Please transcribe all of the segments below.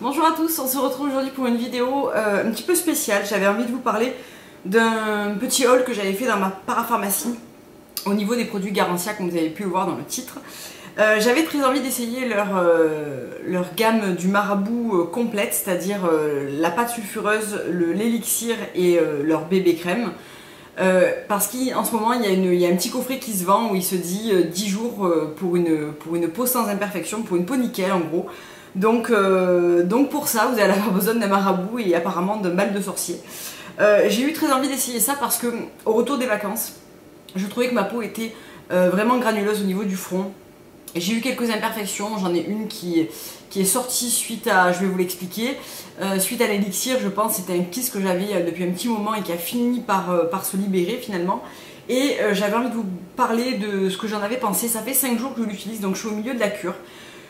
Bonjour à tous, on se retrouve aujourd'hui pour une vidéo un petit peu spéciale. J'avais envie de vous parler d'un petit haul que j'avais fait dans ma parapharmacie au niveau des produits Garantia, comme vous avez pu le voir dans le titre. J'avais très envie d'essayer leur gamme du marabout complète, c'est-à-dire la pâte sulfureuse, l'élixir et leur bébé crème. Parce qu'en ce moment il y a un petit coffret qui se vend où il se dit 10 jours pour une peau sans imperfection, pour une peau nickel en gros. Donc pour ça vous allez avoir besoin d'un marabout et apparemment d'un bal de sorcier. J'ai eu très envie d'essayer ça parce que au retour des vacances, je trouvais que ma peau était vraiment granuleuse au niveau du front. J'ai eu quelques imperfections, j'en ai une qui est sortie suite à, je vais vous l'expliquer, suite à l'élixir, je pense, c'était un kyste que j'avais depuis un petit moment et qui a fini par se libérer finalement. Et j'avais envie de vous parler de ce que j'en avais pensé. Ça fait 5 jours que je l'utilise, donc je suis au milieu de la cure.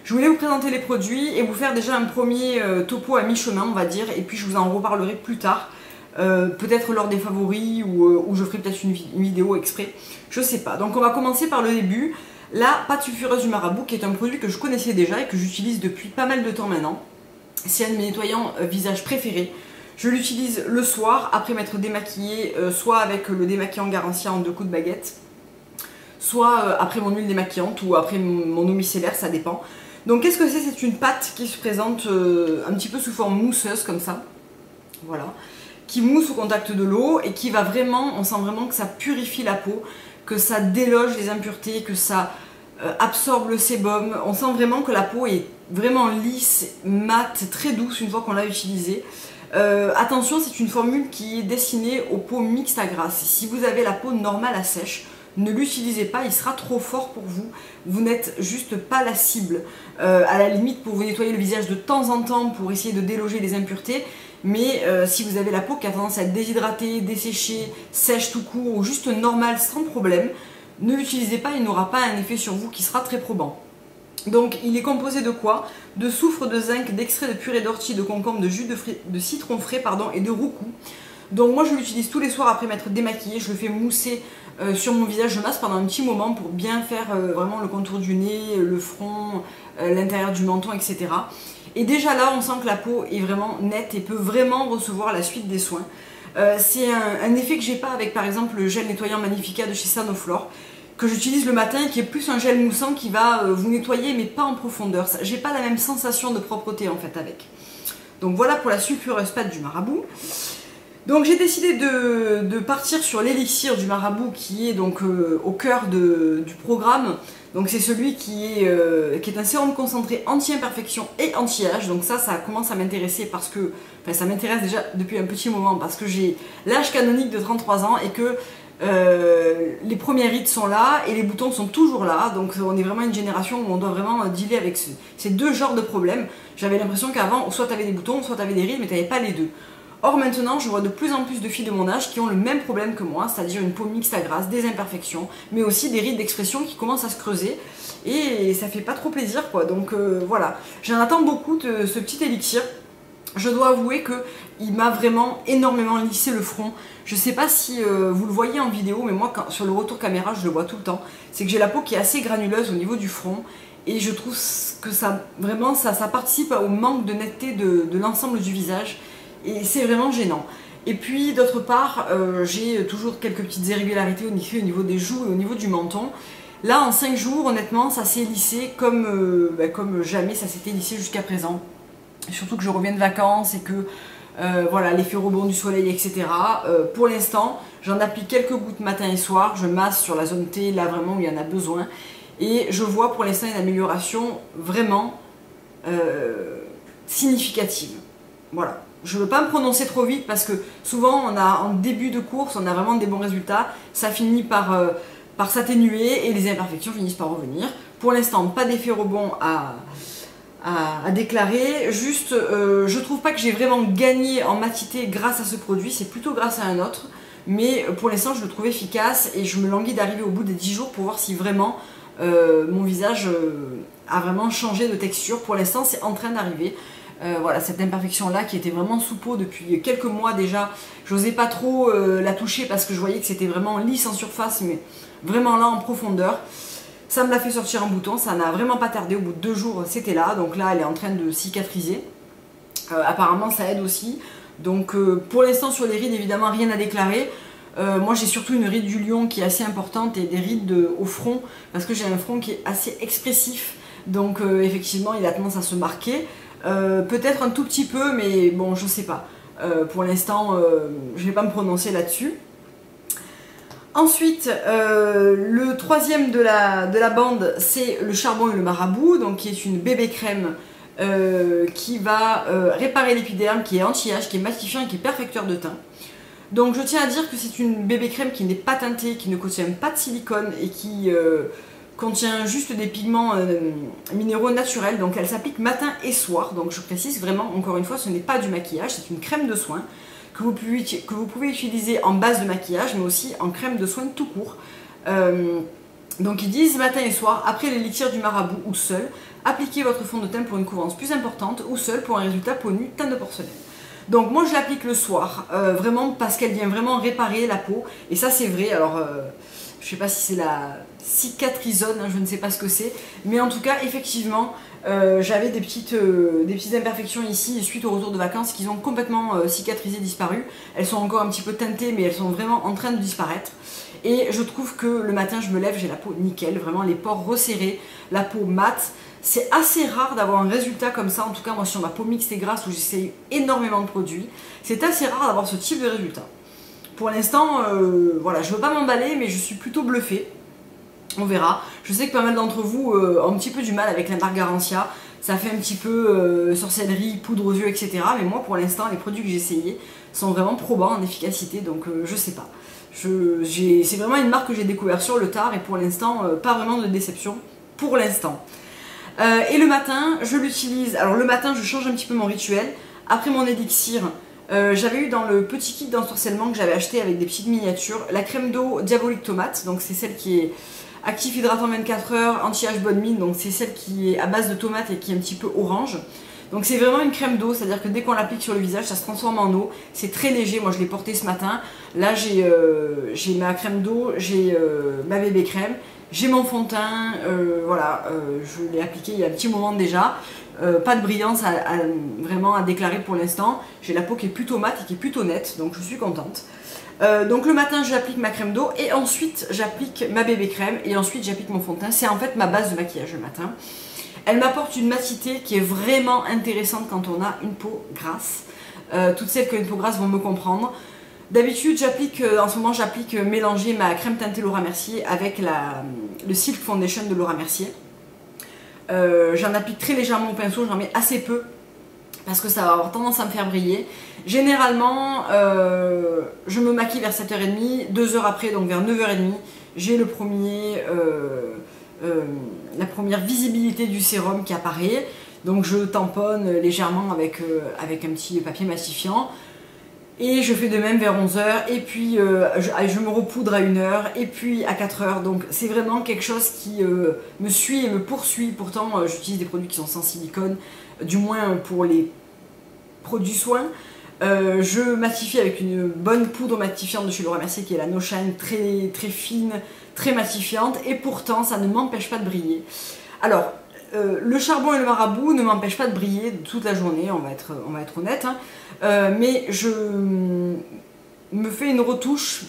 Je voulais vous présenter les produits et vous faire déjà un premier topo à mi-chemin, on va dire, et puis je vous en reparlerai plus tard. Peut-être lors des favoris ou je ferai peut-être une vidéo exprès, je sais pas. Donc on va commencer par le début. La pâte sulfureuse du marabout, qui est un produit que je connaissais déjà et que j'utilise depuis pas mal de temps maintenant. C'est un de mes nettoyants visage préférés. Je l'utilise le soir après m'être démaquillée, soit avec le démaquillant Garantia en 2 coups de baguette, soit après mon huile démaquillante ou après mon eau micellaire, ça dépend. Donc qu'est-ce que c'est? C'est une pâte qui se présente un petit peu sous forme mousseuse comme ça, voilà, qui mousse au contact de l'eau et qui va vraiment, on sent vraiment que ça purifie la peau, que ça déloge les impuretés, que ça absorbe le sébum. On sent vraiment que la peau est vraiment lisse, mate, très douce une fois qu'on l'a utilisée. Attention, c'est une formule qui est destinée aux peaux mixtes à grasses. Si vous avez la peau normale à sèche, ne l'utilisez pas, il sera trop fort pour vous. Vous n'êtes juste pas la cible. À la limite, pour vous nettoyer le visage de temps en temps, pour essayer de déloger les impuretés. Mais si vous avez la peau qui a tendance à être déshydratée, desséchée, sèche tout court, ou juste normale sans problème, ne l'utilisez pas, il n'aura pas un effet sur vous qui sera très probant. Donc il est composé de quoi? De soufre, de zinc, d'extrait de purée d'ortie, de concombre, de jus de citron frais et de roucou. Donc moi je l'utilise tous les soirs après m'être démaquillée, je le fais mousser sur mon visage, je masse pendant un petit moment pour bien faire vraiment le contour du nez, le front, l'intérieur du menton, etc. Et déjà là on sent que la peau est vraiment nette et peut vraiment recevoir la suite des soins. C'est un effet que j'ai pas avec par exemple le gel nettoyant Magnifica de chez Sanoflore, que j'utilise le matin et qui est plus un gel moussant qui va vous nettoyer mais pas en profondeur. J'ai pas la même sensation de propreté en fait avec. Donc voilà pour la sulfureuse pâte du marabout. Donc j'ai décidé de partir sur l'élixir du marabout qui est donc au cœur du programme. Donc c'est celui qui est un sérum concentré anti-imperfection et anti-âge. Donc ça commence à m'intéresser parce que, enfin ça m'intéresse déjà depuis un petit moment parce que j'ai l'âge canonique de 33 ans et que les premières rides sont là et les boutons sont toujours là. Donc on est vraiment une génération où on doit vraiment dealer avec ces deux genres de problèmes. J'avais l'impression qu'avant, soit tu avais des boutons, soit tu avais des rides, mais tu n'avais pas les deux. Or maintenant, je vois de plus en plus de filles de mon âge qui ont le même problème que moi, c'est-à-dire une peau mixte à grasse, des imperfections, mais aussi des rides d'expression qui commencent à se creuser et ça fait pas trop plaisir quoi. Donc voilà, j'en attends beaucoup de ce petit élixir. Je dois avouer qu'il m'a vraiment énormément lissé le front. Je sais pas si vous le voyez en vidéo, mais moi sur le retour caméra je le vois tout le temps. C'est que j'ai la peau qui est assez granuleuse au niveau du front et je trouve que ça participe au manque de netteté de l'ensemble du visage. Et c'est vraiment gênant. Et puis d'autre part, j'ai toujours quelques petites irrégularités au niveau des joues et au niveau du menton. Là en 5 jours, honnêtement, ça s'est lissé comme jamais ça s'était lissé jusqu'à présent. Surtout que je reviens de vacances et que voilà, l'effet rebond du soleil, etc. Pour l'instant, j'en applique quelques gouttes matin et soir. Je masse sur la zone T, là vraiment où il y en a besoin. Et je vois pour l'instant une amélioration vraiment significative. Voilà. Je ne veux pas me prononcer trop vite parce que souvent en début de course on a vraiment des bons résultats, ça finit par s'atténuer et les imperfections finissent par revenir. Pour l'instant pas d'effet rebond à déclarer, juste je trouve pas que j'ai vraiment gagné en matité grâce à ce produit, c'est plutôt grâce à un autre, mais pour l'instant je le trouve efficace et je me languis d'arriver au bout des 10 jours pour voir si vraiment mon visage a vraiment changé de texture. Pour l'instant c'est en train d'arriver. Voilà, cette imperfection là qui était vraiment sous peau depuis quelques mois déjà, j'osais pas trop la toucher parce que je voyais que c'était vraiment lisse en surface mais vraiment là en profondeur. Ça me l'a fait sortir un bouton, ça n'a vraiment pas tardé, au bout de 2 jours c'était là, donc là elle est en train de cicatriser. Apparemment ça aide aussi. Donc pour l'instant sur les rides évidemment rien à déclarer. Moi j'ai surtout une ride du lion qui est assez importante et des rides au front parce que j'ai un front qui est assez expressif. Donc effectivement il a tendance à se marquer. Peut-être un tout petit peu mais bon je sais pas. Pour l'instant je vais pas me prononcer là-dessus. Ensuite, le troisième de la bande, c'est le charbon et le marabout, donc qui est une bébé crème qui va réparer l'épiderme, qui est anti-âge, qui est matifiant et qui est perfecteur de teint. Donc je tiens à dire que c'est une bébé crème qui n'est pas teintée, qui ne contient pas de silicone et qui contient juste des pigments minéraux naturels. Donc elle s'applique matin et soir. Donc je précise vraiment, encore une fois, ce n'est pas du maquillage, c'est une crème de soin que vous pouvez utiliser en base de maquillage, mais aussi en crème de soin tout court. Donc ils disent matin et soir, après l'élixir du marabout ou seul, appliquez votre fond de teint pour une couvrance plus importante ou seul pour un résultat peau nue, teint de porcelaine. Donc moi je l'applique le soir, vraiment parce qu'elle vient vraiment réparer la peau, et ça c'est vrai. Alors je sais pas si c'est la cicatrisone, hein, je ne sais pas ce que c'est, mais en tout cas effectivement j'avais des petites imperfections ici suite au retour de vacances qui ont complètement cicatrisé, disparu. Elles sont encore un petit peu teintées mais elles sont vraiment en train de disparaître. Et je trouve que le matin je me lève, j'ai la peau nickel, vraiment les pores resserrés, la peau mate. C'est assez rare d'avoir un résultat comme ça, en tout cas moi sur ma peau mixte et grasse où j'essaye énormément de produits, c'est assez rare d'avoir ce type de résultat. Pour l'instant, voilà, je veux pas m'emballer mais je suis plutôt bluffée. On verra. Je sais que pas mal d'entre vous ont un petit peu du mal avec la marque Garancia. Ça fait un petit peu sorcellerie, poudre aux yeux, etc. Mais moi, pour l'instant, les produits que j'ai essayés sont vraiment probants en efficacité. Donc, je sais pas. C'est vraiment une marque que j'ai découvert sur le tard. Et pour l'instant, pas vraiment de déception. Pour l'instant. Et le matin, je l'utilise. Alors, le matin, je change un petit peu mon rituel. Après mon élixir, j'avais eu dans le petit kit d'ensorcellement que j'avais acheté avec des petites miniatures la crème d'eau diabolique tomate. Donc, c'est celle qui est actif hydratant 24 heures, anti-âge bonne mine, donc c'est celle qui est à base de tomate et qui est un petit peu orange. Donc c'est vraiment une crème d'eau, c'est à dire que dès qu'on l'applique sur le visage ça se transforme en eau, c'est très léger. Moi je l'ai porté ce matin, là j'ai ma crème d'eau, j'ai ma bébé crème, j'ai mon fond de teint, voilà, je l'ai appliqué il y a un petit moment déjà. Pas de brillance vraiment à déclarer pour l'instant, j'ai la peau qui est plutôt mate et qui est plutôt nette, donc je suis contente. Donc le matin j'applique ma crème d'eau et ensuite j'applique ma bébé crème et ensuite j'applique mon fond de teint. C'est en fait ma base de maquillage le matin. Elle m'apporte une matité qui est vraiment intéressante quand on a une peau grasse. Toutes celles qui ont une peau grasse vont me comprendre. D'habitude j'applique, en ce moment j'applique mélanger ma crème teintée Laura Mercier avec le Silk Foundation de Laura Mercier. J'en applique très légèrement au pinceau, j'en mets assez peu parce que ça va avoir tendance à me faire briller. Généralement, je me maquille vers 7h30, 2 heures après, donc vers 9h30, j'ai la première visibilité du sérum qui apparaît. Donc je tamponne légèrement avec un petit papier massifiant. Et je fais de même vers 11h, et puis je me repoudre à 1h, et puis à 4h. Donc c'est vraiment quelque chose qui me suit et me poursuit. Pourtant j'utilise des produits qui sont sans silicone, du moins pour les produits soins. Je matifie avec une bonne poudre matifiante de chez Laura Mercier qui est la No Shine, très, très fine, très matifiante, et pourtant ça ne m'empêche pas de briller. Alors le charbon et le marabout ne m'empêchent pas de briller toute la journée, on va être honnête, hein. Mais je me fais une retouche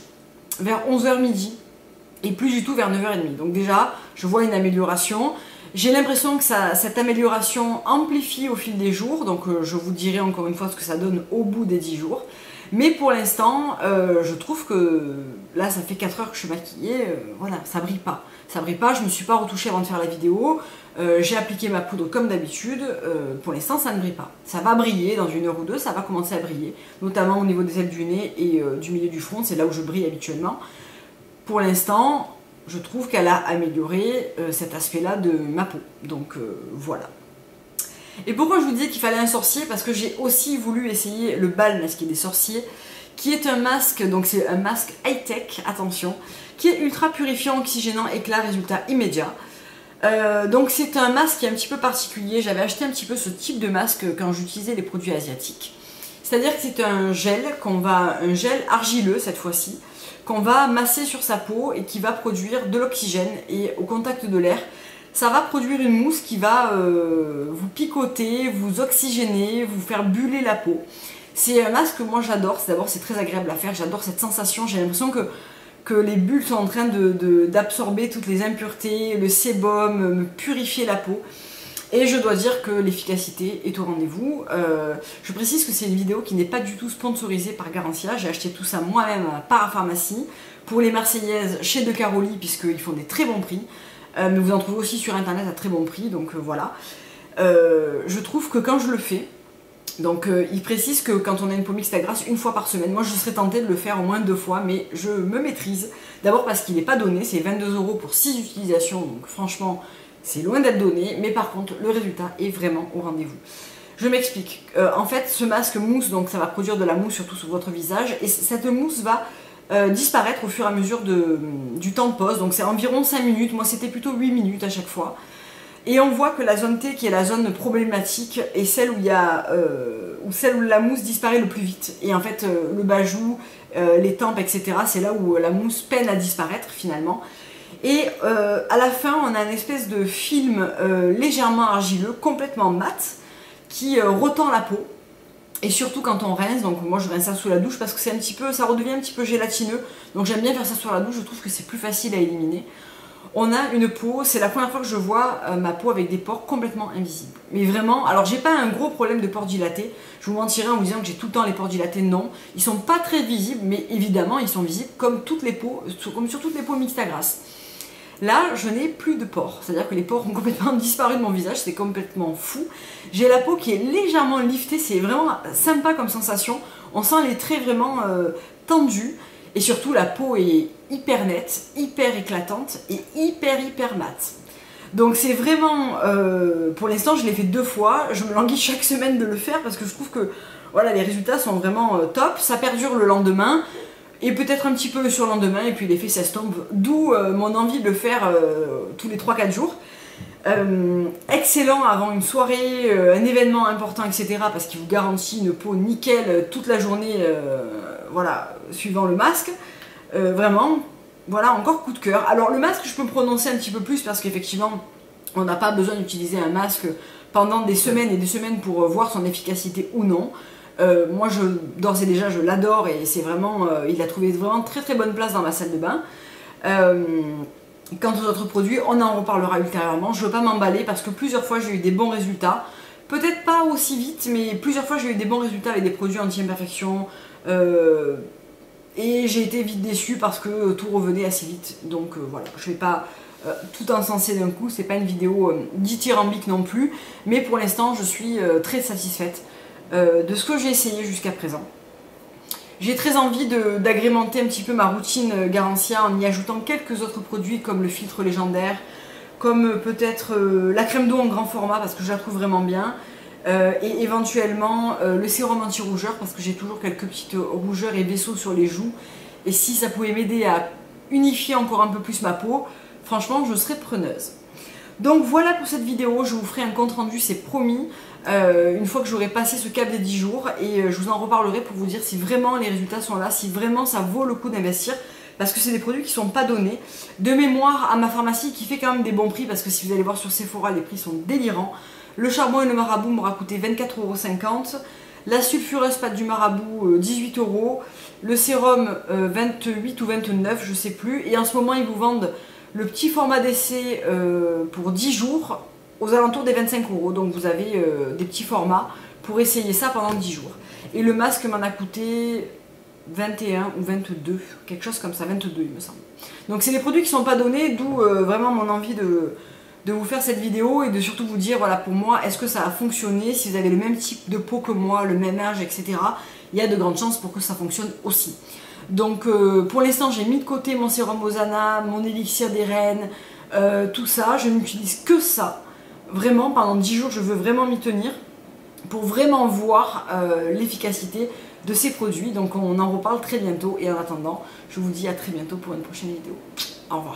vers 11h midi et plus du tout vers 9h30. Donc déjà je vois une amélioration. J'ai l'impression que cette amélioration amplifie au fil des jours, donc je vous dirai encore une fois ce que ça donne au bout des 10 jours. Mais pour l'instant, je trouve que là ça fait 4 heures que je suis maquillée, voilà, ça brille pas. Ça brille pas, je me suis pas retouchée avant de faire la vidéo, j'ai appliqué ma poudre comme d'habitude, pour l'instant ça ne brille pas. Ça va briller dans 1 heure ou 2, ça va commencer à briller, notamment au niveau des ailes du nez et du milieu du front, c'est là où je brille habituellement. Pour l'instant, je trouve qu'elle a amélioré cet aspect-là de ma peau, donc voilà. Et pourquoi je vous disais qu'il fallait un sorcier? Parce que j'ai aussi voulu essayer le bal masqué des sorciers, qui est un masque, donc c'est un masque high-tech, attention, qui est ultra purifiant, oxygénant, éclat, résultat immédiat. Donc c'est un masque qui est un petit peu particulier. J'avais acheté un petit peu ce type de masque quand j'utilisais les produits asiatiques. C'est-à-dire que c'est un gel un gel argileux cette fois-ci, qu'on va masser sur sa peau et qui va produire de l'oxygène, et au contact de l'air, ça va produire une mousse qui va vous picoter, vous oxygéner, vous faire buller la peau. C'est un masque que moi j'adore, d'abord c'est très agréable à faire, j'adore cette sensation, j'ai l'impression que les bulles sont en train d'absorber toutes les impuretés, le sébum, me purifier la peau. Et je dois dire que l'efficacité est au rendez-vous. Je précise que c'est une vidéo qui n'est pas du tout sponsorisée par Garancia. J'ai acheté tout ça moi-même à Parapharmacie. Pour les Marseillaises, chez De Caroli, puisqu'ils font des très bons prix. Mais vous en trouvez aussi sur internet à très bon prix, donc voilà. Je trouve que quand je le fais, donc il précise que quand on a une peau mixte à grasse, une fois par semaine, moi je serais tentée de le faire au moins 2 fois, mais je me maîtrise. D'abord parce qu'il n'est pas donné, c'est 22 € pour 6 utilisations, donc franchement c'est loin d'être donné, mais par contre le résultat est vraiment au rendez-vous. Je m'explique. En fait, ce masque mousse, donc ça va produire de la mousse surtout sur votre visage, et cette mousse va disparaître au fur et à mesure du temps de pause, donc c'est environ 5 minutes, moi c'était plutôt 8 minutes à chaque fois. Et on voit que la zone T, qui est la zone problématique, est celle où celle où la mousse disparaît le plus vite. Et en fait, le bajou, les tempes, etc., c'est là où la mousse peine à disparaître finalement. Et à la fin, on a une espèce de film légèrement argileux, complètement mat, qui retend la peau. Et surtout quand on rince, donc moi je rince ça sous la douche parce que c'est un petit peu, ça redevient un petit peu gélatineux. Donc j'aime bien faire ça sur la douche, je trouve que c'est plus facile à éliminer. On a une peau, c'est la première fois que je vois ma peau avec des pores complètement invisibles. Mais vraiment, alors j'ai pas un gros problème de pores dilatés, je vous mentirais en vous disant que j'ai tout le temps les pores dilatés, non. Ils sont pas très visibles, mais évidemment ils sont visibles comme toutes les peaux, comme sur toutes les peaux mixtes à grasse. Là, je n'ai plus de pores, c'est-à-dire que les pores ont complètement disparu de mon visage, c'est complètement fou. J'ai la peau qui est légèrement liftée, c'est vraiment sympa comme sensation. On sent les traits vraiment tendus. Et surtout, la peau est hyper nette, hyper éclatante et hyper mat. Donc c'est vraiment, pour l'instant je l'ai fait 2 fois, je me languis chaque semaine de le faire parce que je trouve que voilà, les résultats sont vraiment top, ça perdure le lendemain et peut-être un petit peu le surlendemain et puis l'effet s'estompe, d'où mon envie de le faire tous les 3-4 jours. Excellent avant une soirée, un événement important, etc. parce qu'il vous garantit une peau nickel toute la journée, voilà, suivant le masque. Vraiment, voilà, encore coup de cœur. Alors le masque, je peux me prononcer un petit peu plus parce qu'effectivement, on n'a pas besoin d'utiliser un masque pendant des semaines et des semaines pour voir son efficacité ou non. Moi, d'ores et déjà, je l'adore et c'est vraiment, il a trouvé vraiment très bonne place dans ma salle de bain. Quant aux autres produits, on en reparlera ultérieurement. Je ne veux pas m'emballer parce que plusieurs fois j'ai eu des bons résultats. Peut-être pas aussi vite, mais plusieurs fois j'ai eu des bons résultats avec des produits anti-imperfection. Et j'ai été vite déçue parce que tout revenait assez vite. Donc voilà, je ne vais pas tout encenser d'un coup. C'est pas une vidéo dithyrambique non plus. Mais pour l'instant, je suis très satisfaite de ce que j'ai essayé jusqu'à présent. J'ai très envie d'agrémenter un petit peu ma routine Garancia en y ajoutant quelques autres produits comme le filtre légendaire, comme peut-être la crème d'eau en grand format parce que je la trouve vraiment bien, et éventuellement le sérum anti-rougeur parce que j'ai toujours quelques petites rougeurs et vaisseaux sur les joues. Et si ça pouvait m'aider à unifier encore un peu plus ma peau, franchement je serais preneuse. Donc voilà pour cette vidéo, je vous ferai un compte rendu, c'est promis, une fois que j'aurai passé ce cap des 10 jours et je vous en reparlerai pour vous dire si vraiment les résultats sont là, si vraiment ça vaut le coup d'investir parce que c'est des produits qui ne sont pas donnés. De mémoire à ma pharmacie qui fait quand même des bons prix parce que si vous allez voir sur Sephora, les prix sont délirants. Le charbon et le marabout m'aura coûté 24,50 €, la sulfureuse pâte du marabout 18 €, le sérum 28 ou 29, je sais plus, et en ce moment ils vous vendent le petit format d'essai pour 10 jours aux alentours des 25 €. Donc vous avez des petits formats pour essayer ça pendant 10 jours. Et le masque m'en a coûté 21 ou 22, quelque chose comme ça, 22 il me semble. Donc c'est des produits qui ne sont pas donnés, d'où vraiment mon envie de vous faire cette vidéo et de surtout vous dire, voilà, pour moi, est-ce que ça a fonctionné? Si vous avez le même type de peau que moi, le même âge, etc., il y a de grandes chances pour que ça fonctionne aussi. Donc pour l'instant j'ai mis de côté mon sérum Hosanna, mon élixir des reines, tout ça, je n'utilise que ça. Vraiment pendant 10 jours je veux vraiment m'y tenir pour vraiment voir l'efficacité de ces produits. Donc on en reparle très bientôt et en attendant je vous dis à très bientôt pour une prochaine vidéo. Au revoir.